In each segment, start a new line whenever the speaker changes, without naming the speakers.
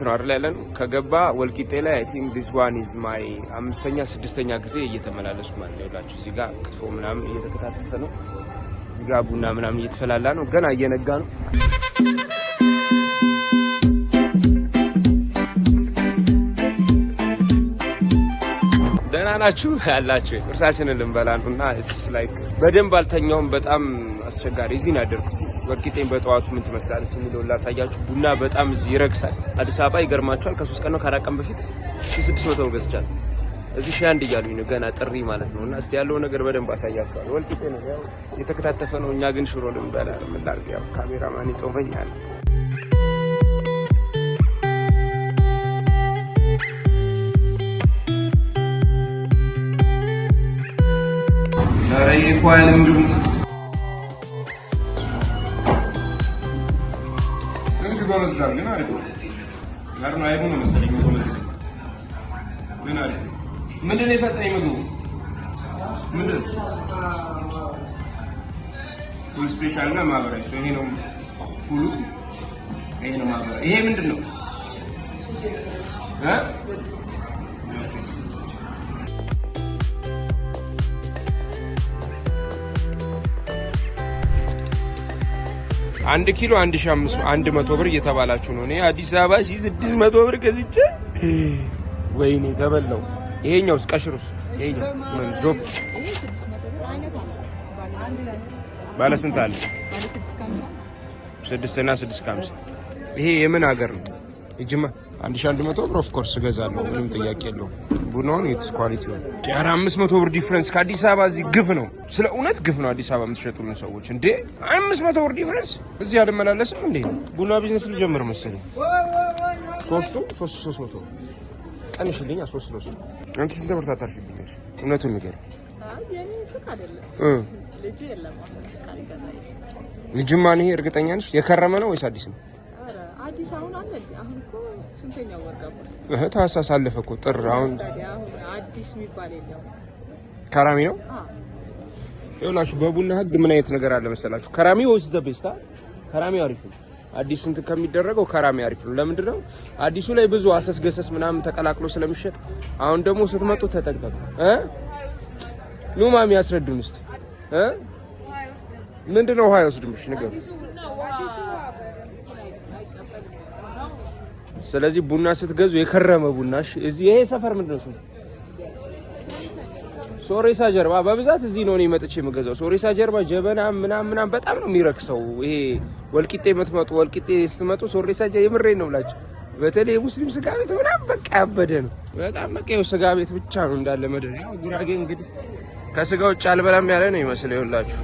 ትራር ያለን ከገባ ወልቂጤ ላይ አይ ቲንክ ዲስ ዋን ኢዝ ማይ 5ኛ 6ኛ ጊዜ እየተመላለስኩ ማለት ነው። ያላችሁ እዚህ ጋር ክትፎ ምናምን እየተከታተፈ ነው። እዚህ ጋር ቡና ምናምን እየተፈላላ ነው። ገና እየነጋ ነው። ደህና ናችሁ ያላችሁ? እርሳችንን ልንበላ ነውና ኢትስ ላይክ በደንብ አልተኛውም። በጣም አስቸጋሪ እዚህ ነው ያደርኩት። ወልቂጤን በጠዋቱ ምን ትመስላለች የሚለው ላሳያችሁ። ቡና በጣም እዚህ ይረክሳል። አዲስ አበባ ይገርማችኋል ከ3 ቀን ነው ከ4 ቀን በፊት 600 ነው ገዝቻለሁ። እዚህ 1000 እያሉኝ ነው ገና ጥሪ ማለት ነውና እስቲ ያለው ነገር በደንብ አሳያችኋለሁ። ወልቂጤ ነው ያው የተከታተፈ ነው። እኛ ግን ሽሮ ልንበላ ነው። ምን ላድርግ ያው ካሜራማን ይጾመኛል። አይ ኳልም በመስራት ግን አሪፍ ነው። አሁን አይቡን መሰለኝ በመስራት ምን አሪፍ ምንድነው የሰጠኝ ምግቡ ምንድነው ፉል ስፔሻል እና ማብራሪያ ይሄ ነው ፉሉ ይሄ ነው ማብራሪያ ይሄ ምንድነው አንድ ኪሎ 1500 ብር እየተባላችሁ ነው። እኔ አዲስ አበባ 600 ብር ገዝቼ ወይኔ ተበላው። ይሄኛውስ ቀሽሩስ ይሄኛው ምን ጆፍ ይሄ 600 ብር አይነት አለ። ባለ ስንት አለ? ባለ 6 እና 650። ይሄ የምን ሀገር ነው? እጅማ 1100 ብር ኦፍ ኮርስ ገዛለሁ። ምንም ጥያቄ የለውም። ቡናውን የትስ ኳሊቲ ነው። 500 ብር ዲፈረንስ ከአዲስ አበባ እዚህ ግፍ ነው። ስለ እውነት ግፍ ነው። አዲስ አበባ የምትሸጡልን ሰዎች እንዴ 500 ብር ዲፈረንስ እዚህ አልመላለስም እንዴ። ቡና ቢዝነስ ልጀምር መሰለኝ። 300 ቀንሽልኝ 3 አንቺ ስንት ብር ታታርፊልኛለሽ? እውነቱን ንገሪኝ። የኔ ሱቅ አይደለም ልጅ የለም አሁን ቃል ልጅማ ነው። እርግጠኛ ነሽ የከረመ ነው ወይስ አዲስ ነው? አዲስ አሁን አለ። አሁን እኮ ስንተኛው ወር ገባ? ታህሳስ አለፈ እኮ ጥር። አሁን አዲስ የሚባል የለም። ከራሚ ነው። ይኸውላችሁ በቡና ህግ ምን አይነት ነገር አለ መሰላችሁ? ከራሚ ወይስ ዘቤስታ? ከራሚ አሪፍ ነው። አዲስ እንትን ከሚደረገው ከራሚ አሪፍ ነው። ለምንድን ነው? አዲሱ ላይ ብዙ አሰስገሰስ ምናምን ተቀላቅሎ ስለሚሸጥ። አሁን ደግሞ ስትመጡ ተጠንቀቁ። ኑ ማሚ ያስረዱን እስቲ። ምንድነው ውሃ ይወስድምሽ ነገር? ስለዚህ ቡና ስትገዙ የከረመ ቡናሽ እዚህ ይሄ ሰፈር ምንድነው ስሙ? ሶሬሳ ጀርባ በብዛት እዚህ ነው እኔ መጥቼ የምገዛው። ሶሬሳ ጀርባ ጀበና ምናምን በጣም ነው የሚረክሰው። ይሄ ወልቂጤ የምትመጡ ወልቂጤ ስትመጡ ሶሬሳ የምሬን ነው ብላችሁ በተለይ የሙስሊም ስጋ ቤት ምናምን በቃ ያበደ ነው። በጣም በቃ ይኸው ስጋ ቤት ብቻ ነው እንዳለ መደረ። ያው ጉራጌ እንግዲህ ከስጋ ውጭ አልበላም ያለ ነው ይመስል ይኸውላችሁ።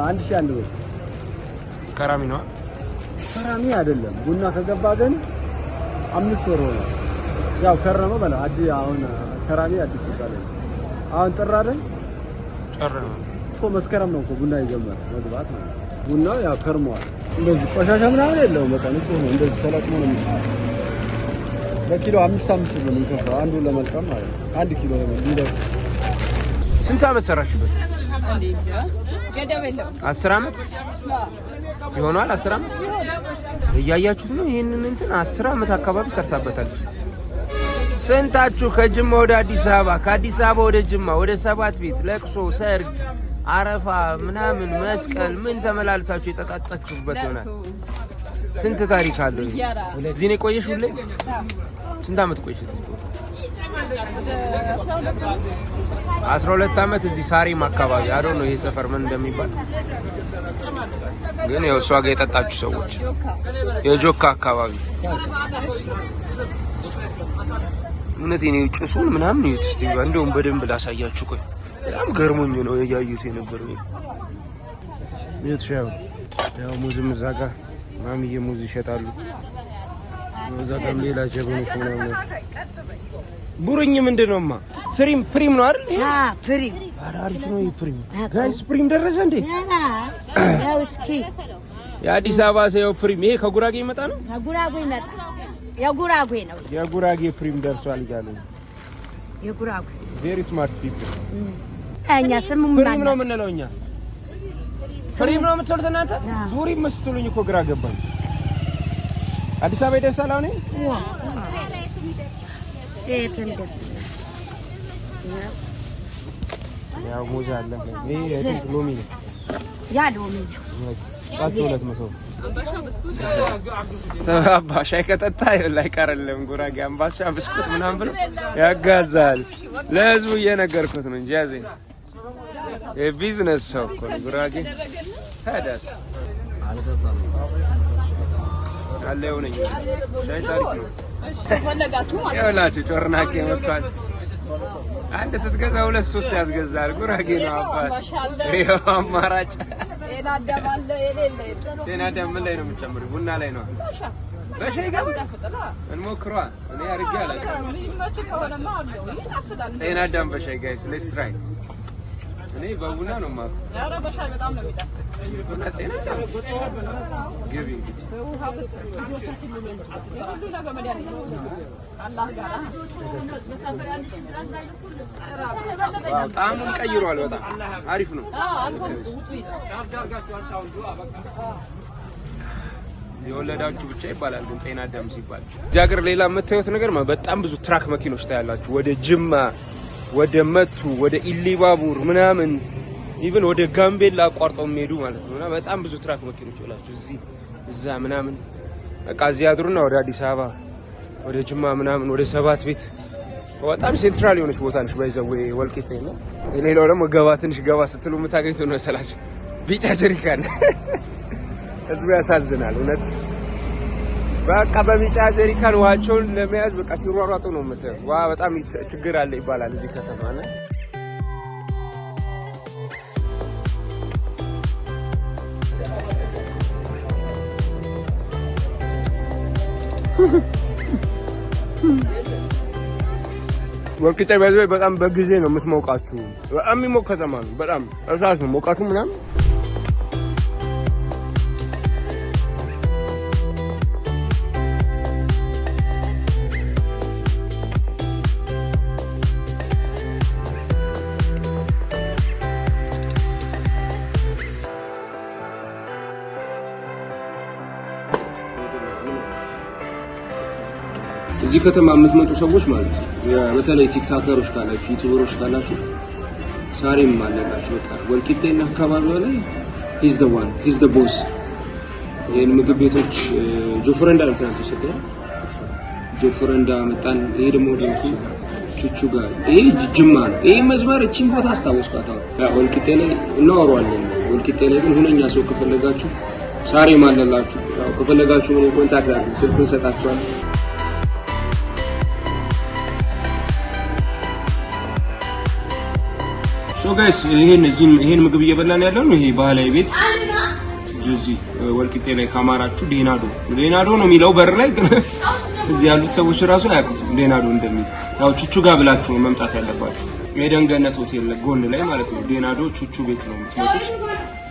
አንድ ሺህ አንድ ብር ከራሚ ነው። ከራሚ አይደለም ቡና ከገባ ግን 5 ወር ነው። ያው ከረመ በላ አሁን ከራሚ አዲስ ይባላል። አሁን ጥር አይደል? ጥር ነው እኮ መስከረም ነው እኮ ቡና ይጀምራል መግባት ነው። ቡናው ያው ከርሟል። እንደዚህ ቆሻሻ ምናምን የለውም። በቃ ንጹህ ነው። እንደዚህ ተለቅሞ ነው የሚሰራው። በኪሎ 5 ብር ነው የሚከፍለው አንዱ ለመልቀም ማለት ነው። 1 ኪሎ ነው። ስንት አመት ሰራሽበት? 10 አመት ይሆናል። 10 አመት እያያችሁት ነው። ይሄንን እንትን 10 አመት አካባቢ ሰርታበታለች። ስንታችሁ ከጅማ ወደ አዲስ አበባ፣ ከአዲስ አበባ ወደ ጅማ፣ ወደ 7 ቤት ለቅሶ፣ ሰርግ፣ አረፋ ምናምን መስቀል ምን ተመላልሳችሁ የጠጣጣችሁበት ይሆናል። ስንት ታሪክ አለው። እዚህ ነው ቆየሽ ሁሌ? ስንት አመት ቆየሽ? 12 አመት እዚህ ሳሪም አካባቢ አዶ ነው ይሄ ሰፈር ምን እንደሚባል ግን ያው እሷ ጋር የጠጣችሁ ሰዎች የጆካ አካባቢ እውነቴን ነው። ጭሱን ምናምን ነው እስቲ እንደውም በደንብ ላሳያችሁ። ቆይ በጣም ገርሞኝ ነው ያያዩት የነበረው። ይተሻው ያው ሙዝም እዛ ጋር ማሚዬ ሙዝ ይሸጣሉ። እዛ ጋር ሌላ ጀበኑ ምናምን ቡርኝ ምንድነውማ? ፕሪም ነው አይደል? ፕሪም አሪፍ ነው ፕሪም ጋይስ ፕሪም ደረሰ እንዴ
ያው እስኪ
የአዲስ አበባ ሰው ፕሪም ይሄ ከጉራጌ ይመጣ ነው
ከጉራጌ ይመጣ የጉራጌ ነው
የጉራጌ ፕሪም ደርሷል ይላሉ
የጉራጌ
ቬሪ ስማርት ፒፕል
እኛ ስሙ
ፕሪም ነው የምንለው እኛ ፕሪም ነው የምትሉት እናንተ ዱሪ መስጥሉኝ እኮ ግራ ገባኝ አዲስ አበባ ይደርሳል አሁን
የትም ደርሳል
ያው ሙዝ አለ ይሄ ሎሚ ነው
ያ ሎሚ
ሳስውለት መሰው አምባሻ ከጠጣ ላይ ቀረለም ጉራጌ አምባሻ ብስኩት ምናምን ብሎ ያጋዛል ለህዝቡ እየነገርኩት ነው እንጂ ያዘ የቢዝነስ ሰው እኮ ጉራጌ ታዳስ አለ የሆነኝ ሻይ ታሪክ ነው
ፈለጋችሁ ማለት
ያላችሁ ጮርናቄ መጥቷል አንድ ስትገዛ ሁለት ሶስት ያስገዛል ጉራጌ ነው አባት ይሄው አማራጭ
ጤናዳም አለ የሌለ
ጤናዳም ምን ላይ ነው የምትጨምሪው ቡና ላይ ነው በሻይ ጋር እንሞክሯ እኔ አርጌ አላውቅም ጤናዳም በሻይ ጋይስ ሌትስ ትራይ እኔ በቡና ነው ማለት
ያረ በሻይ በጣም ነው የሚጣፍጥ
ቡና ጤናዳም ግቢ
በውሃ ልጆቻችን ሁሉ ነገር መድኃኒት አላህ ጋር
ዋው ጣዕሙን ቀይሯል በጣም አሪፍ ነው የወለዳችሁ ብቻ ይባላል ግን ጤናዳም ሲባል እዚህ ሀገር ሌላ የምታዩት ነገር በጣም ብዙ ትራክ መኪኖች ታያላችሁ ወደ ጅማ ወደ መቱ ወደ ኢሊባቡር ምናምን ኢቭን ወደ ጋምቤላ አቋርጠው የሚሄዱ ማለት ነውና በጣም ብዙ ትራክ መኪኖች ይላችሁ እዚህ እዛ ምናምን በቃ እዚህ ያድሩና ወደ አዲስ አበባ ወደ ጅማ ምናምን ወደ ሰባት ቤት በጣም ሴንትራል የሆነች ቦታ ነች ባይዘው ወልቂጤ ነው ሌላው ደግሞ ገባ ትንሽ ገባ ስትሉ የምታገኙት ነው መሰላችሁ ቢጫ ጀሪካን ህዝቡ ያሳዝናል እውነት በቃ በቢጫ ጀሪካን ውሃቸውን ለመያዝ በቃ ሲሯሯጡ ነው የምታዩት ዋ በጣም ችግር አለ ይባላል እዚህ ከተማ ነው ወልቂጤ ባይዘው በጣም በጊዜ ነው የምትሞቃችሁ በጣም የሚሞቅ ከተማ ነው በጣም እሳት ነው ሞቃቱ ምናምን እዚህ ከተማ የምትመጡ ሰዎች ማለት ነው በተለይ ቲክቶከሮች ካላችሁ ዩቲዩበሮች ካላችሁ ሳሪም አለላችሁ በቃ ወልቂጤና አካባቢው ላይ ሂዝ ዘ ቦስ ይሄን ምግብ ቤቶች ጆፍረንዳ ነው ትናንት ተሰጥቷል ጆፍረንዳ መጣን ይሄ ደግሞ ቹቹ ጋር ይሄ ጅማ ነው ይሄ መስመር እቺን ቦታ አስታውስኳት ወልቂጤ ላይ እናወራዋለን ወልቂጤ ላይ ግን ሁነኛ ሰው ከፈለጋችሁ ሳሪም አለላችሁ ከፈለጋችሁ ምን ኮንታክት አድርጉ ስልኩን ሰጣችኋለሁ ሶ ጋይስ ይሄን ምግብ እየበላን ያለው ነው ይሄ ባህላዊ ቤት ጁዚ ወልቂጤ ላይ ካማራችሁ ዴናዶ ነው የሚለው በር ላይ ግን እዚህ ያሉት ሰዎች ራሱ አያውቁትም ዴናዶ እንደሚል ያው ቹቹ ጋር ብላችሁ መምጣት ያለባችሁ ሜዳን ገነት ሆቴል ጎን ላይ ማለት ነው ዴናዶ ቹቹ ቤት ነው የምትመጡት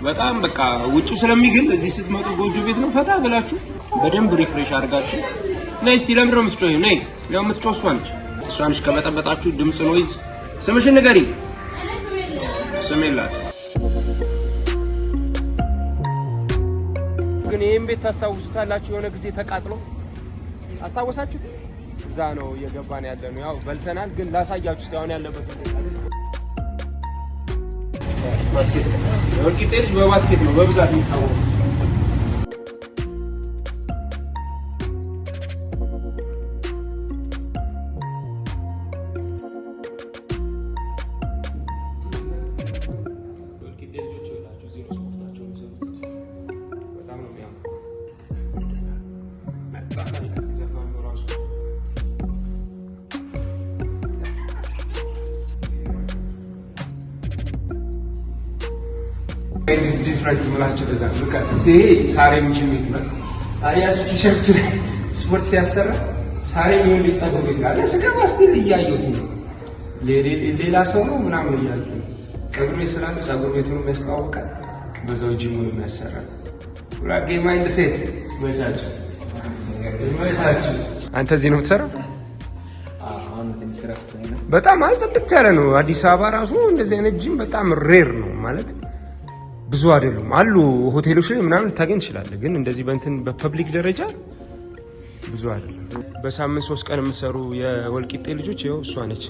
በጣም በቃ ውጪው ስለሚግል እዚህ ስትመጡ ጎጆ ቤት ነው ፈታ ብላችሁ በደንብ ሪፍሬሽ አድርጋችሁ ነይ እስቲ ለምንድን ነው የምትጮይው ነይ ያው የምትጮህ እሷ ነች ከመጠበጣችሁ ድምጽ ኖይዝ ስምሽን ንገሪኝ ስሜላት ግን ይሄን ቤት ታስታውሱታላችሁ የሆነ ጊዜ ተቃጥሎ አስታወሳችሁት እዛ ነው እየገባን ያለነው ያው በልተናል ግን ላሳያችሁ ሳይሆን ያለበት ባስኬት ወልቂጤ ልጅ በባስኬት ነው በብዛት የሚታወቀው It's different ምላቸው ለዛ በቃ እዚህ ሳሬ ምንጭ ይላል ታዲያ ቲሸርት ስፖርት ሲያሰራ ሳሬ ምን ሊጻፈው ይላል ስገባ ስቲል እያየሁት ነው ሌላ ሰው ነው ምናምን እያልኩ ፀጉር ቤት ስላለ ፀጉር ቤቱንም ያስተዋውቃል፣ በዛው ጂሙንም ያሰራል። ጉራጌ ማይንድ ሴት መቻችሁ። አንተ እዚህ ነው የምትሰራው? በጣም አልጸጥታ ያለ ነው። አዲስ አበባ ራሱ እንደዚህ አይነት ጂም በጣም ሬር ነው ማለት ብዙ አይደሉም አሉ። ሆቴሎች ላይ ምናምን ልታገኝ ትችላለህ፣ ግን እንደዚህ በእንትን በፐብሊክ ደረጃ ብዙ አይደለም። በሳምንት 3 ቀን የምትሰሩ የወልቂጤ ልጆች ይኸው እሷ ነች።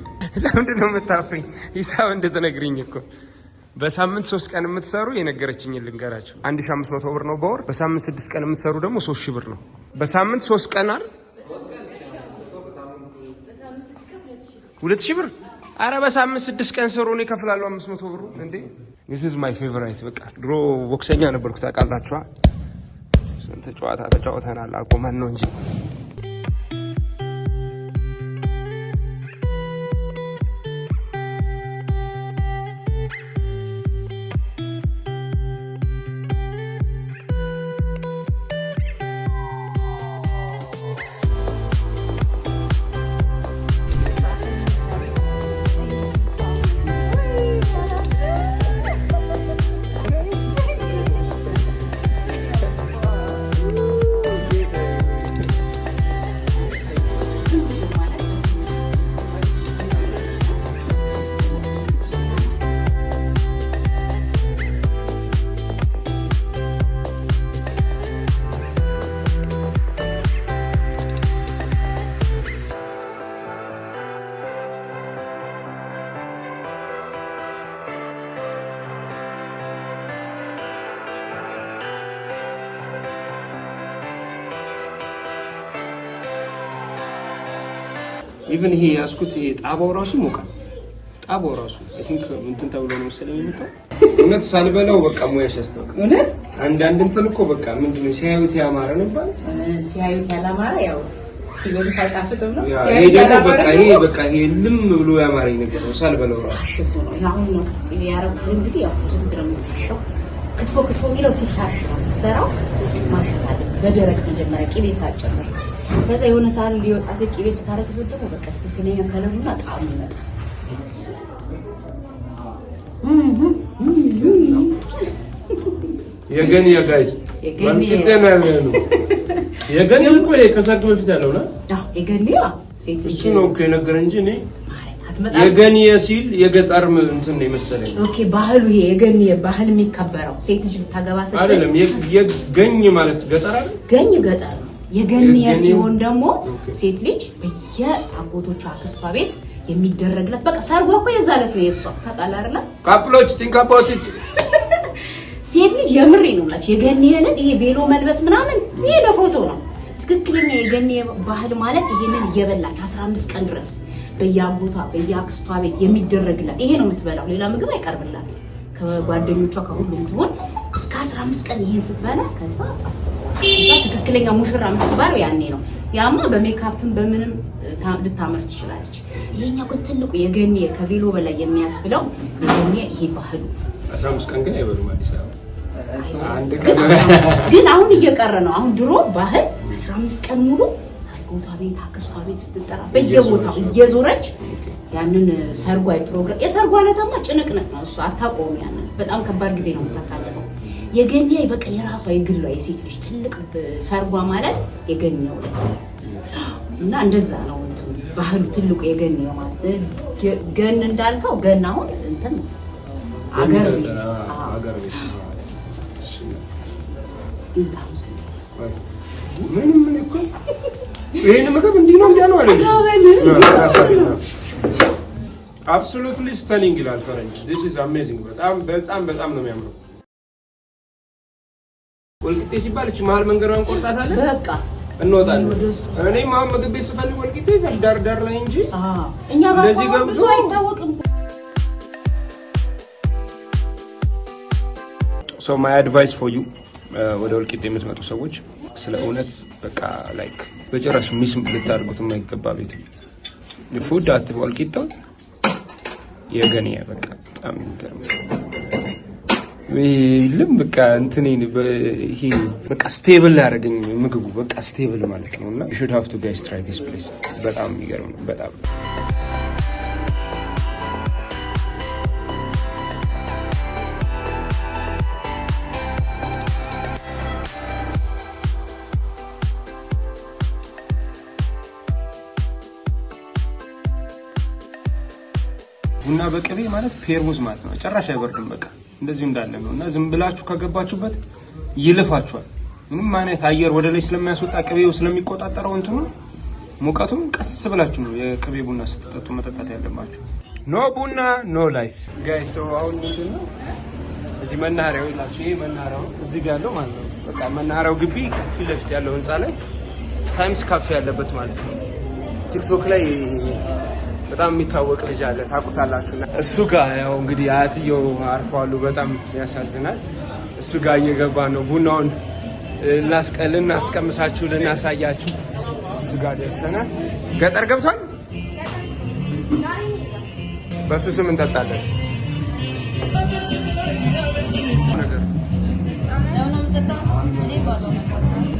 ለምንድን ነው የምታፍሪኝ? ሂሳብ እንደተነግሪኝ እኮ በሳምንት 3 ቀን የምትሰሩ የነገረችኝ ልንገራቸው 1500 ብር ነው በወር። በሳምንት 6 ቀን የምትሰሩ ደግሞ 3000 ብር ነው። በሳምንት 3 ቀን አይደል 2000 ብር። አረ በሳምንት 6 ቀን ሰሩ ነው ይከፍላሉ 500 ብር እንዴ። this is my favorite። በቃ ድሮ ቦክሰኛ ነበርኩ ታውቃላችሁ። ስንት ጨዋታ ተጫውተናል አቆመን ነው እንጂ። ኢቭን ይሄ ያስኩት ይሄ ጣባው ራሱ ሞቃል። ጣባው ራሱ አይ ቲንክ እንትን ተብሎ ነው መሰለኝ የሚመጣው። እውነት ሳልበላው በቃ ሙያሽ ያስታውቃል። እውነት አንዳንድ እንትን እኮ በቃ ምንድነው ሲያዩት ያማረ ነው ባል
ሲያዩት ያላማረ ያው ሲበሉት አይጣፍጥም ነው።
ይሄ በቃ ይሄ ልም ብሎ ያማረኝ ነገር ነው ሳልበላው ራሱ ነው።
አሁን ነው ያረኩት እንግዲህ ያው ዝምድረም ታሽው ክትፎ የሚለው ሲታሽ ሲሰራው ማሽካለ በደረቅ መጀመሪያ ቅቤ ሳጨምር ከዛ የሆነ ሳል ሊወጣ ቅቤ ስታረግበት ደግሞ በቃ ትክክለኛ ከለሩና ጣዕሙ ይመጣል።
የገኒ ጋይስ የገኒ እኮ ከሳቅ በፊት ያለው ነው።
አዎ የገኒ ሴት
እሱ ነው እኮ የነገረኝ እንጂ እኔ የገኒ ሲል የገጠር እንትን ነው መሰለኝ።
ኦኬ ባህሉ ይሄ የገኒ ባህል የሚከበረው ሴት ልጅ ብታገባ ስትል
አይደለም። የገኝ ማለት ገጠር አይደል?
ገኝ ገጠር ነው። የገኒ ሲሆን ደግሞ ሴት ልጅ በየአጎቶቿ አክስቷ ቤት የሚደረግላት በቃ ሰርጓ እኮ የዛለት ነው የሷ ታውቃለህ አይደል?
ካፕሎች ቲንክ አባውት ኢት
ሴት ልጅ የምሬ ነው ማለት የገኒ ዕለት ይሄ ቬሎ መልበስ ምናምን ይሄ ለፎቶ ነው። ትክክለኛ የገኒ ባህል ማለት ይሄንን እየበላች 15 ቀን ድረስ በየአጎቷ በየአክስቷ ቤት የሚደረግላት ይሄ ነው የምትበላው። ሌላ ምግብ አይቀርብላት ከጓደኞቿ ከሁሉም ትሆን እስከ 15 ቀን ይሄን ስትበላ ከዛ ትክክለኛ ሙሽራ የምትባለው ያኔ ነው። ያማ በሜካፕም በምንም ልታመር ትችላለች። ይሄኛው ግን ትልቁ የገኒ ከቬሎ በላይ የሚያስብለው የገኒ ይሄ ባህሉ
15 ቀን ግን አይበሉም አዲስ አበባ አንድ
ቀን ግን አሁን እየቀረ ነው። አሁን ድሮ ባህል 15 ቀን ሙሉ አጎቷ ቤት አክስቷ ቤት ስትጠራ በየቦታው እየዞረች ያንን ሰርጓይ ፕሮግራም የሰርጓ ዕለታማ ጭንቅንቅ ነው። እሱ አታቆም። ያንን በጣም ከባድ ጊዜ ነው የምታሳልፈው። የገኒ በቃ የራሷ የግሏ የሴት ልጅ ትልቅ ሰርጓ ማለት የገኒ ዕለት እና እንደዛ ነው ባህሉ ትልቁ የገኒ ማለት ገን እንዳልከው ገና አሁን እንትን አገር ቤት እንታውስ
ምን እኮ ይሄን ምግብ እንዲህ ነው እንዲያ ነው አይደል? አብሶሉትሊ ስታኒንግ ይላል ፈረንጅ። this is amazing በጣም ነው የሚያምረው። ወልቂጤ ሲባል እቺ መሀል መንገዷን ቆርጣታለን በቃ እንወጣለን። እኔ ማም ምግብ ቤት ስፈልግ ወልቂጤ እዛች ዳር ላይ እንጂ
እኛ ጋር ብዙ አይታወቅም።
so my advice for you ወደ ወልቂጤ የምትመጡ ሰዎች ስለ እውነት በቃ ላይክ በጭራሽ ሚስ ልታደርጉት የማይገባ ቤት ፉድ አት ወልቂጤ የገኒ በቃ በጣም የሚገርም ልም በቃ እንትኔ ይሄ በቃ ስቴብል ያደረገኝ ምግቡ በቃ ስቴብል ማለት ነውና you should have to guys try this place በጣም የሚገርም ነው በጣም ቡና በቅቤ ማለት ፔርሙዝ ማለት ነው። ጭራሽ አይበርድም። በቃ እንደዚሁ እንዳለ ነው እና ዝም ብላችሁ ከገባችሁበት ይልፋችኋል። ምንም አይነት አየር ወደ ላይ ስለሚያስወጣ ቅቤው ስለሚቆጣጠረው እንትኑ ሙቀቱም ቀስ ብላችሁ ነው የቅቤ ቡና ስትጠጡ መጠጣት ያለባችሁ። ኖ ቡና ኖ ላይፍ ጋይስ። ሶ አሁን ምንድነው እዚህ መናኸሪያው ይላችሁ፣ ይሄ መናኸሪያው እዚህ ጋር ያለው ማለት ነው። በቃ መናኸሪያው ግቢ ፊት ለፊት ያለው ህንጻ ላይ ታይምስ ካፌ ያለበት ማለት ነው። ቲክቶክ ላይ በጣም የሚታወቅ ልጅ አለ ታውቁታላችሁ። እሱ ጋር ያው እንግዲህ አያትየው አርፈዋሉ። በጣም ያሳዝናል። እሱ ጋር እየገባ ነው ቡናውን ልናስቀምሳችሁ ልናሳያችሁ። እሱ ጋር ደርሰናል። ገጠር ገብቷል። በሱ ስም እንጠጣለን።
ሰው ነው የምጠጣው። እኔ ባለው ነው